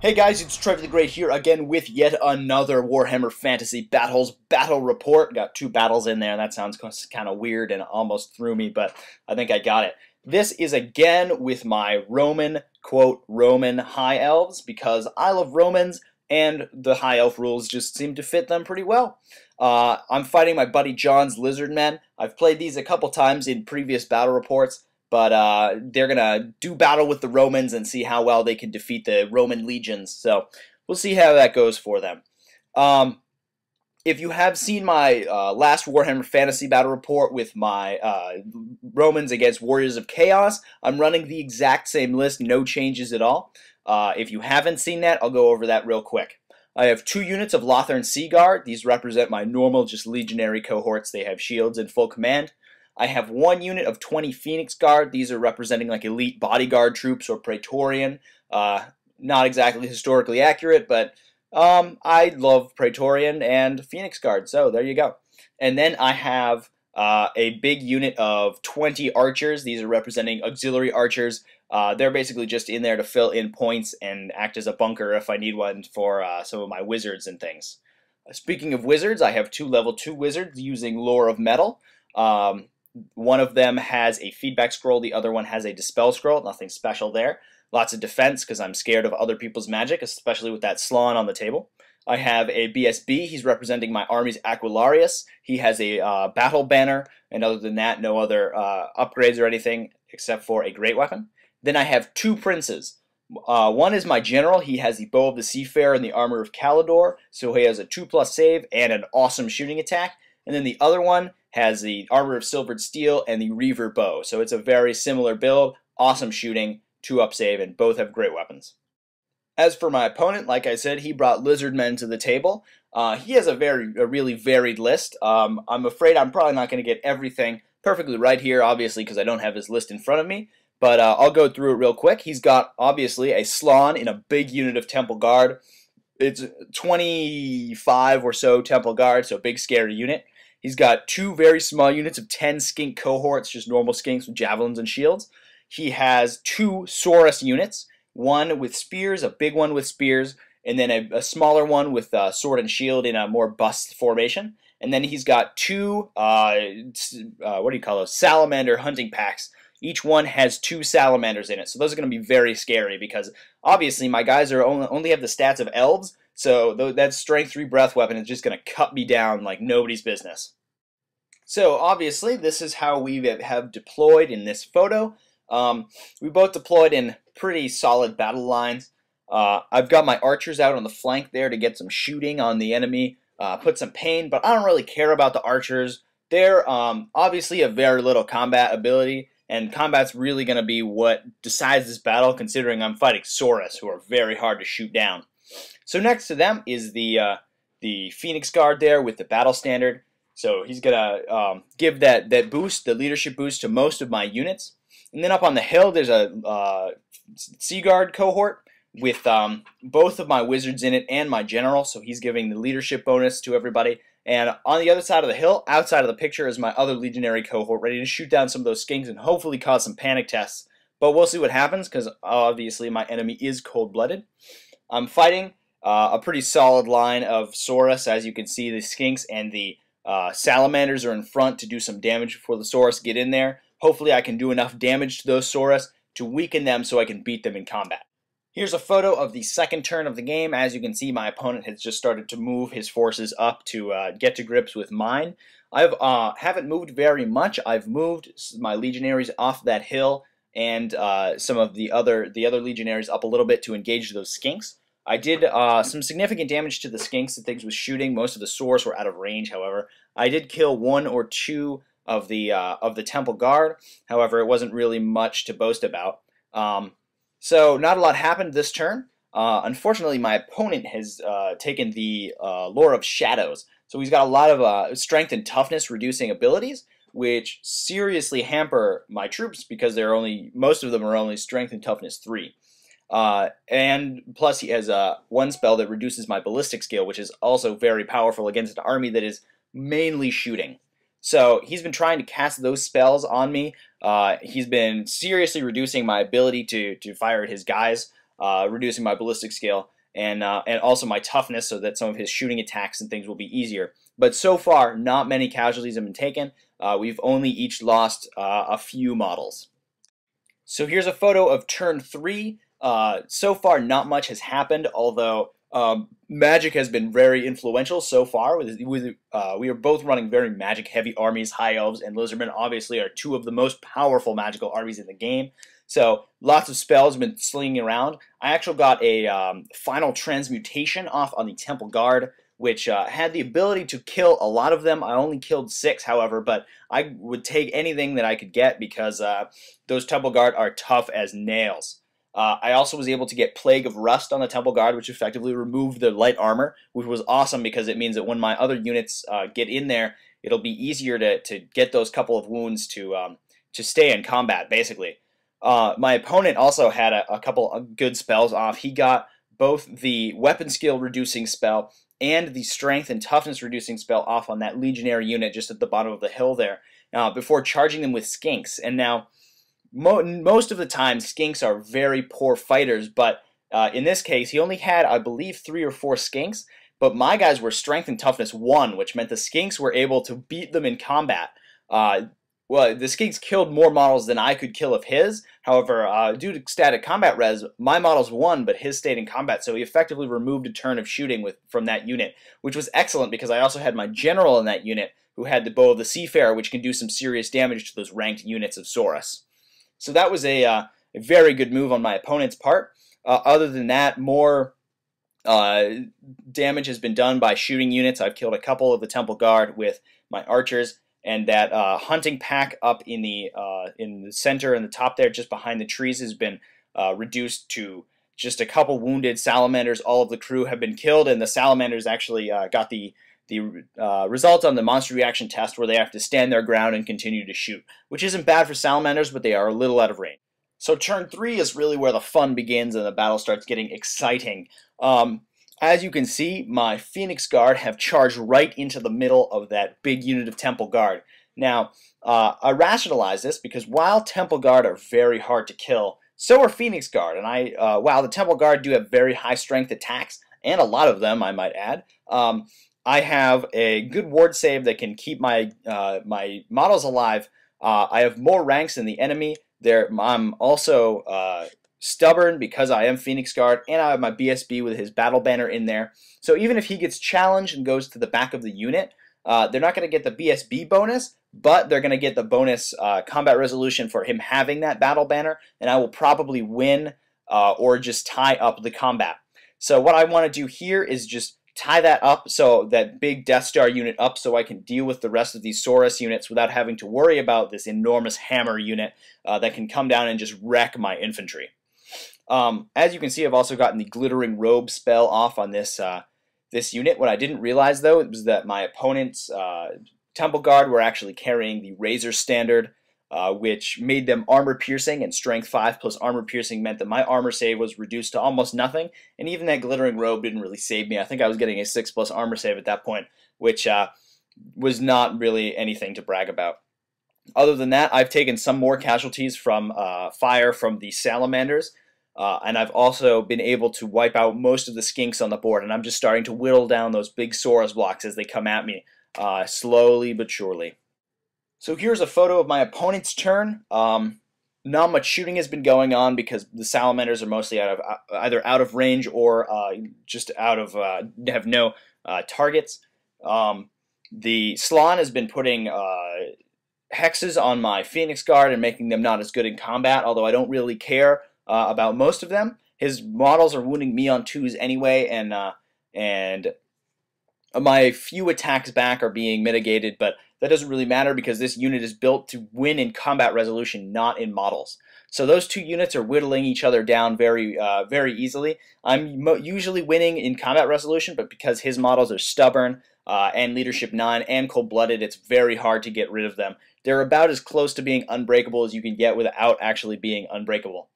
Hey guys, it's Trevy the Great here again with yet another Warhammer Fantasy Battles battle report. Got two battles in there, and that sounds kind of weird and almost threw me, but I think I got it. This is again with my Roman, quote, Roman High Elves, because I love Romans, and the High Elf rules just seem to fit them pretty well. I'm fighting my buddy John's Lizardmen. I've played these a couple times in previous battle reports, but they're going to do battle with the Romans and see how well they can defeat the Roman legions. So we'll see how that goes for them. If you have seen my last Warhammer Fantasy Battle Report with my Romans against Warriors of Chaos, I'm running the exact same list, no changes at all. If you haven't seen that, I'll go over that real quick. I have 2 units of Lothern Sea Guard. These represent my normal, just legionary cohorts. They have shields in full command. I have 1 unit of 20 Phoenix Guard. These are representing like elite bodyguard troops or Praetorian. Not exactly historically accurate, but I love Praetorian and Phoenix Guard, so there you go. And then I have a big unit of 20 archers. These are representing auxiliary archers. They're basically just in there to fill in points and act as a bunker if I need one for some of my wizards and things. Speaking of wizards, I have 2 level 2 wizards using Lore of Metal. One of them has a feedback scroll, the other one has a dispel scroll, nothing special there. Lots of defense because I'm scared of other people's magic, especially with that Slon on the table. I have a BSB, he's representing my army's Aquilarius. He has a battle banner, and other than that, no other upgrades or anything except for a great weapon. Then I have 2 princes. One is my general, he has the Bow of the Seafarer and the Armor of Calidor, so he has a 2+ save and an awesome shooting attack. And then the other one has the Armor of Silvered Steel and the Reaver Bow. So it's a very similar build, awesome shooting, 2-up save, and both have great weapons. As for my opponent, like I said, he brought Lizardmen to the table. He has a really varied list. I'm afraid I'm probably not going to get everything perfectly right here, obviously, because I don't have his list in front of me. But I'll go through it real quick. He's got, obviously, a Slon in a big unit of Temple Guard. It's 25 or so Temple Guard, so a big scary unit. He's got 2 very small units of 10 skink cohorts, just normal skinks with javelins and shields. He has 2 Saurus units, one with spears, a big one with spears, and then a smaller one with sword and shield in a more bust formation. And then he's got 2, what do you call those, salamander hunting packs. Each one has 2 salamanders in it, so those are going to be very scary because obviously my guys are only have the stats of elves, so that strength 3 breath weapon is just going to cut me down like nobody's business. So obviously this is how we have deployed in this photo. We both deployed in pretty solid battle lines. I've got my archers out on the flank there to get some shooting on the enemy, put some pain, but I don't really care about the archers. They're obviously a very little combat ability, and combat's really going to be what decides this battle, considering I'm fighting Saurus, who are very hard to shoot down. So next to them is the Phoenix Guard there with the battle standard. So he's going to give that boost, the leadership boost, to most of my units. And then up on the hill, there's a Sea Guard cohort with both of my wizards in it and my general. So he's giving the leadership bonus to everybody. And on the other side of the hill, outside of the picture, is my other legionary cohort ready to shoot down some of those skinks and hopefully cause some panic tests. But we'll see what happens because obviously my enemy is cold-blooded. I'm fighting a pretty solid line of Saurus. As you can see, the skinks and the salamanders are in front to do some damage before the Saurus get in there. Hopefully I can do enough damage to those Saurus to weaken them so I can beat them in combat. Here's a photo of the second turn of the game. As you can see, my opponent has just started to move his forces up to get to grips with mine. I haven't moved very much. I've moved my legionaries off that hill and some of the other legionaries up a little bit to engage those skinks. I did some significant damage to the skinks and things with shooting. Most of the Saurus were out of range, however. I did kill 1 or 2 of the Temple Guard. However, it wasn't really much to boast about. So not a lot happened this turn. Unfortunately, my opponent has taken the Lore of Shadows. So he's got a lot of strength and toughness reducing abilities, which seriously hamper my troops because most of them are only strength and toughness 3. And plus he has one spell that reduces my ballistic skill, which is also very powerful against an army that is mainly shooting. So he's been trying to cast those spells on me. He's been seriously reducing my ability to fire at his guys, reducing my ballistic skill, and also my toughness, so that some of his shooting attacks and things will be easier. But so far, not many casualties have been taken. We've only each lost a few models. So here's a photo of turn 3. So far, not much has happened, although magic has been very influential so far. We are both running very magic-heavy armies. High Elves and Lizardmen obviously are two of the most powerful magical armies in the game. So lots of spells have been slinging around. I actually got a final transmutation off on the Temple Guard, which had the ability to kill a lot of them. I only killed 6, however, but I would take anything that I could get because those Temple Guard are tough as nails. I also was able to get Plague of Rust on the Temple Guard, which effectively removed the light armor, which was awesome because it means that when my other units get in there, it'll be easier to get those couple of wounds to stay in combat, basically. My opponent also had a couple of good spells off. He got both the weapon skill reducing spell and the strength and toughness reducing spell off on that legionary unit just at the bottom of the hill there, before charging them with skinks. And now, most of the time, skinks are very poor fighters, but in this case, he only had, I believe, 3 or 4 skinks, but my guys were strength and toughness 1, which meant the skinks were able to beat them in combat. Well, the skinks killed more models than I could kill of his. However, due to static combat res, my models won, but his stayed in combat, so he effectively removed a turn of shooting from that unit, which was excellent because I also had my general in that unit who had the Bow of the Seafarer, which can do some serious damage to those ranked units of Saurus. So that was a very good move on my opponent's part. Other than that, more damage has been done by shooting units. I've killed a couple of the Temple Guard with my archers, and that hunting pack up in the center and the top there, just behind the trees, has been reduced to just a couple wounded salamanders. All of the crew have been killed, and the salamanders actually got the result on the monster reaction test where they have to stand their ground and continue to shoot, which isn't bad for salamanders, but they are a little out of range. So turn 3 is really where the fun begins and the battle starts getting exciting. As you can see, my Phoenix Guard have charged right into the middle of that big unit of Temple Guard. Now, I rationalize this because while Temple Guard are very hard to kill, so are Phoenix Guard. And while the Temple Guard do have very high strength attacks, and a lot of them, I might add, I have a good ward save that can keep my my models alive. I have more ranks than the enemy. I'm also stubborn because I am Phoenix Guard, and I have my BSB with his battle banner in there. So even if he gets challenged and goes to the back of the unit, they're not going to get the BSB bonus, but they're going to get the bonus combat resolution for him having that battle banner, and I will probably win or just tie up the combat. So what I want to do here is just tie that up, so that big Death Star unit up, so I can deal with the rest of these Saurus units without having to worry about this enormous hammer unit that can come down and just wreck my infantry. As you can see, I've also gotten the Glittering Robe spell off on this this unit. What I didn't realize, though, was that my opponent's Temple Guard were actually carrying the Razor Standard, which made them armor piercing, and strength 5 plus armor piercing meant that my armor save was reduced to almost nothing, and even that Glittering Robe didn't really save me. I think I was getting a 6 plus armor save at that point, which was not really anything to brag about. Other than that, I've taken some more casualties from fire from the salamanders, and I've also been able to wipe out most of the skinks on the board, and I'm just starting to whittle down those big Saurus blocks as they come at me, slowly but surely. So here's a photo of my opponent's turn. Not much shooting has been going on because the salamanders are mostly either out of range or just out of have no targets. The Slann has been putting hexes on my Phoenix Guard and making them not as good in combat, although I don't really care about most of them. His models are wounding me on 2s anyway, and my few attacks back are being mitigated, but that doesn't really matter because this unit is built to win in combat resolution, not in models. So those 2 units are whittling each other down very easily. I'm usually winning in combat resolution, but because his models are stubborn and leadership 9 and cold-blooded, it's very hard to get rid of them. They're about as close to being unbreakable as you can get without actually being unbreakable.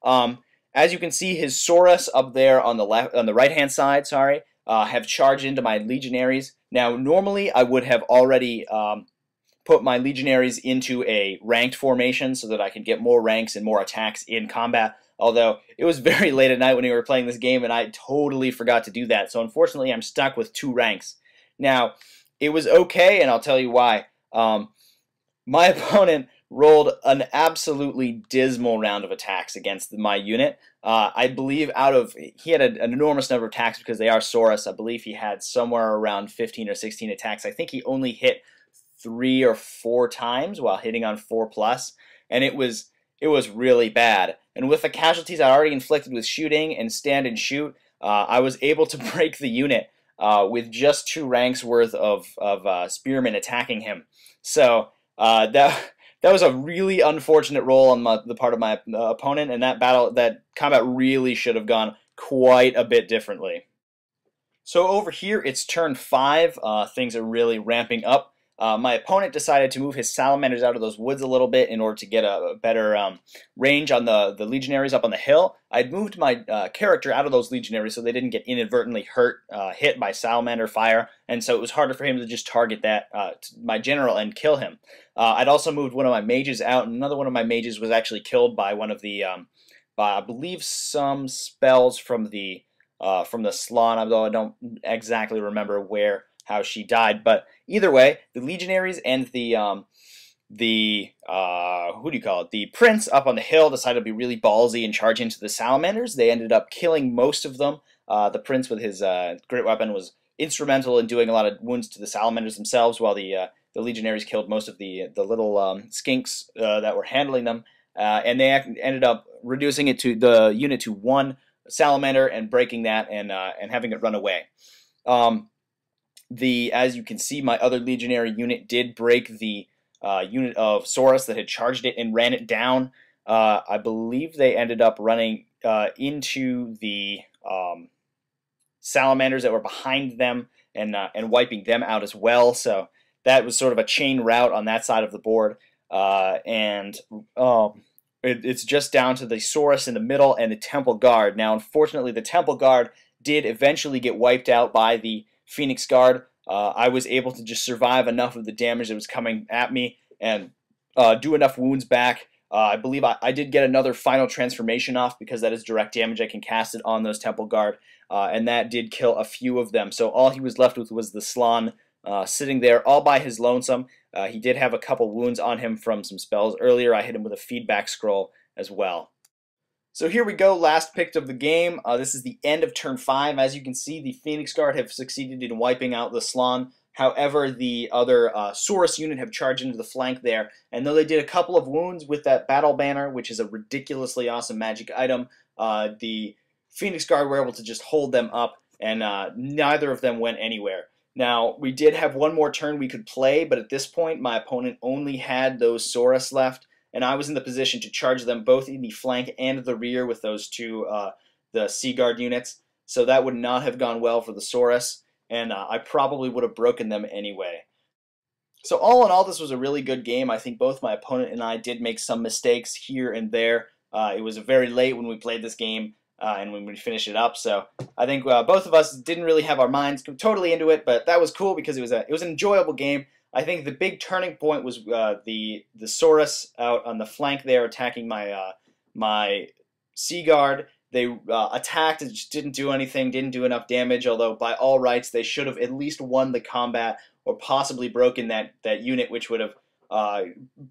As you can see, his Saurus up there on the right-hand side, sorry, have charged into my legionaries. Now, normally I would have already put my legionaries into a ranked formation so that I can get more ranks and more attacks in combat. Although it was very late at night when we were playing this game, and I totally forgot to do that. So unfortunately, I'm stuck with 2 ranks. Now, it was okay, and I'll tell you why. My opponent rolled an absolutely dismal round of attacks against my unit. I believe he had an enormous number of attacks because they are Saurus. I believe he had somewhere around 15 or 16 attacks. I think he only hit 3 or 4 times while hitting on 4+, and it was really bad. And with the casualties I already inflicted with shooting and stand and shoot, I was able to break the unit with just 2 ranks worth of spearmen attacking him. So that was a really unfortunate roll on the part of my opponent, and that combat really should have gone quite a bit differently. So over here, it's turn 5. Things are really ramping up. My opponent decided to move his salamanders out of those woods a little bit in order to get a better range on the legionaries up on the hill. I'd moved my character out of those legionaries so they didn't get inadvertently hit by salamander fire, and so it was harder for him to just target my general and kill him. I'd also moved one of my mages out, and another one of my mages was actually killed by one of the, I believe, some spells from the Slan, although I don't exactly remember how she died. But either way, the legionaries and the prince up on the hill decided to be really ballsy and charge into the salamanders. They ended up killing most of them. The prince with his great weapon was instrumental in doing a lot of wounds to the salamanders themselves, while the legionaries killed most of the little skinks that were handling them. And they ended up reducing the unit to 1 salamander and breaking that and having it run away. As you can see, my other legionary unit did break the unit of Saurus that had charged it and ran it down. I believe they ended up running into the salamanders that were behind them and wiping them out as well. So that was sort of a chain rout on that side of the board. It's just down to the Saurus in the middle and the Temple Guard. Now, unfortunately, the Temple Guard did eventually get wiped out by the Phoenix Guard. I was able to just survive enough of the damage that was coming at me and do enough wounds back. I believe I did get another final transformation off because that is direct damage. I can cast it on those Temple Guard, and that did kill a few of them. So all he was left with was the Slan sitting there all by his lonesome. He did have a couple wounds on him from some spells earlier. I hit him with a feedback scroll as well. So here we go, last pick of the game. This is the end of turn 5. As you can see, the Phoenix Guard have succeeded in wiping out the Slan. However, the other Saurus unit have charged into the flank there, and though they did a couple of wounds with that battle banner, which is a ridiculously awesome magic item, the Phoenix Guard were able to just hold them up, and neither of them went anywhere. Now, we did have one more turn we could play, but at this point, my opponent only had those Saurus left, and I was in the position to charge them both in the flank and the rear with those 2 the Sea Guard units, so that would not have gone well for the Saurus, and I probably would have broken them anyway. So all in all, this was a really good game. I think both my opponent and I did make some mistakes here and there. It was very late when we played this game, and when we finished it up, so I think both of us didn't really have our minds totally into it, but that was cool because it was an enjoyable game. I think the big turning point was the Saurus out on the flank there attacking my Sea Guard. They attacked and just didn't do anything, didn't do enough damage, although by all rights they should have at least won the combat or possibly broken that unit, which would have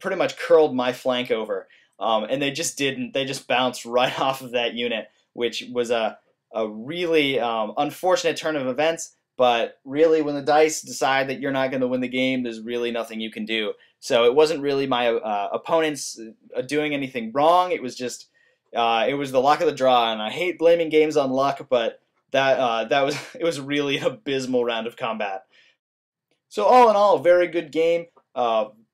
pretty much curled my flank over. And they just didn't. They just bounced right off of that unit, which was a really unfortunate turn of events. But really, when the dice decide that you're not going to win the game, there's really nothing you can do. So it wasn't really my opponents doing anything wrong. It was just it was the luck of the draw, and I hate blaming games on luck, but it was really an abysmal round of combat. So all in all, a very good game.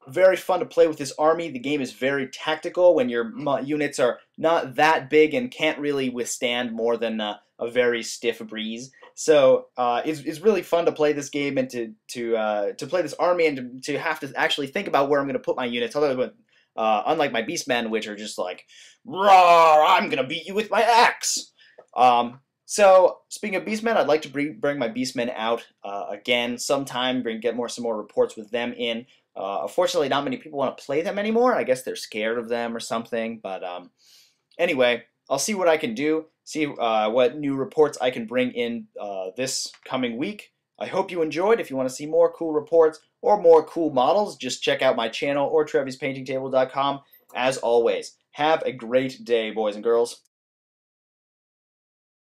Very fun to play with this army. The game is very tactical when your units are not that big and can't really withstand more than a very stiff breeze. So it's really fun to play this game and to play this army and to have to actually think about where I'm going to put my units. Unlike my Beastmen, which are just like, "Roar, I'm going to beat you with my axe." So speaking of Beastmen, I'd like to bring my Beastmen out again sometime. Get some more reports with them in. Unfortunately, not many people want to play them anymore. I guess they're scared of them or something. But anyway, I'll see what I can do, see what new reports I can bring in this coming week. I hope you enjoyed. If you want to see more cool reports or more cool models, just check out my channel or Trevy'sPaintingTable.com. As always, have a great day, boys and girls.